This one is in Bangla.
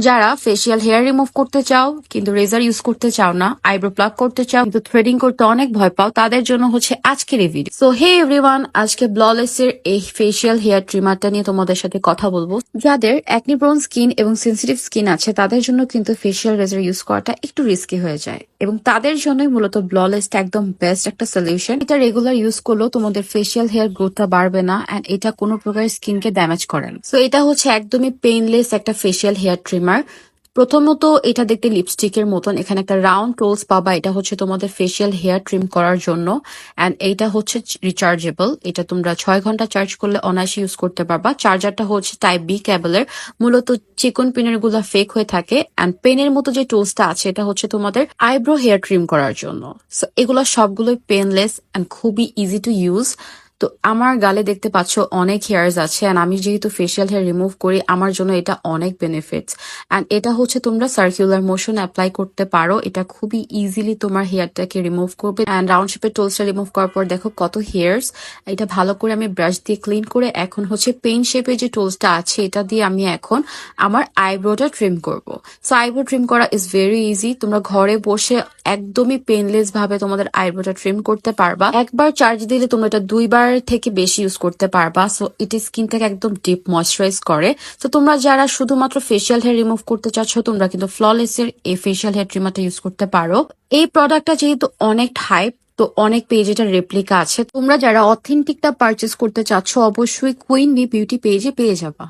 যারা ফেসিয়াল হেয়ার রিমুভ করতে চাও কিন্তু রেজার ইউজ করতে চাও না, আইব্রো প্লাক করতে চাও কিন্তু থ্রেডিং করতে অনেক ভয় পাও, তাদের জন্য হচ্ছে আজকের এই ভিডিও। সো হে এভরিওয়ান, আজকে ব্ললেস এর এই ফেসিয়াল হেয়ার ট্রিমারটা নিয়ে তোমাদের সাথে কথা বলবো। যাদের অ্যাকনি প্রোন স্কিন এবং সেনসিটিভ স্কিন আছে তাদের জন্য কিন্তু ফেসিয়াল রেজার ইউজ করাটা একটু রিস্কি হয়ে যায়, এবং তাদের জন্যই মূলত ব্ললেসটা একদম বেস্ট একটা সলিউশন। এটা রেগুলার ইউজ করলেও তোমাদের ফেসিয়াল হেয়ার গ্রোথটা বাড়বে না, এন্ড এটা কোনো প্রকার স্কিনকে ড্যামেজ করে না। সো এটা হচ্ছে একদমই পেইনলেস একটা ফেসিয়াল হেয়ার ট্রিমার। প্রথমত এটা দেখতে লিপস্টিকের মতন, এখানে একটা রাউন্ড টোলস পাবা, এটা হচ্ছে তোমাদের ফেসিয়াল হেয়ার ট্রিম করার জন্য। এন্ড এইটা হচ্ছে রিচার্জেবল, এটা তোমরা 6 ঘন্টা চার্জ করলে অনায়াসে ইউজ করতে পারবা। চার্জারটা হচ্ছে টাইপ বি কেবলের, মূলত চিকন পেনের গুলা ফেক হয়ে থাকে। এন্ড পেনের মতো যে টোলসটা আছে এটা হচ্ছে তোমাদের আইব্রো হেয়ার ট্রিম করার জন্য। সো এগুলো সবগুলোই পেনলেস এন্ড খুবই ইজি টু ইউজ। তো আমার গালে দেখতে পাচ্ছ অনেক হেয়ার্স আছে, এন্ড আমি যেহেতু ফেসিয়াল হেয়ার রিমুভ করি আমার জন্য এটা অনেক বেনিফিটস। এন্ড এটা হচ্ছে তোমরা সার্কুলার মোশন অ্যাপ্লাই করতে পারো, এটা খুবই ইজিলি তোমার হেয়ারটাকে রিমুভ করবে। এন্ড রাউন্ড শেপের টোলসটা রিমুভ করার পর দেখো কত হেয়ার্স। এটা ভালো করে আমি ব্রাশ দিয়ে ক্লিন করে এখন হচ্ছে পেন শেপের যে টোলসটা আছে এটা দিয়ে আমি এখন আমার আইব্রোটা ট্রিম করব। সো আইব্রো ট্রিম করা ইজ ভেরি ইজি, তোমরা ঘরে বসে একদমই পেনলেস ভাবে তোমাদের আইব্রোটা ট্রিম করতে পারবা। একবার চার্জ দিলে তোমরা এটা 2 বার থেকে বেশি ইউজ করতে পারবা। সো এটা স্কিনটাকে একদম ডিপ ময়শ্চারাইজ করে। তো তোমরা যারা শুধুমাত্র ফেসিয়াল হেয়ার রিমুভ করতে চাচ্ছ তোমরা কিন্তু ফ্ললেস এর এই ফেসিয়াল হেয়ার ট্রিমারটা ইউজ করতে পারো। এই প্রোডাক্টটা যেহেতু অনেক হাইপ, তো অনেক পেজে এটার রেপ্লিকা আছে। তোমরা যারা অথেন্টিকটা পারচেস করতে চাচ্ছ অবশ্যই কুইন বি বিউটি পেজে পেয়ে যাবা।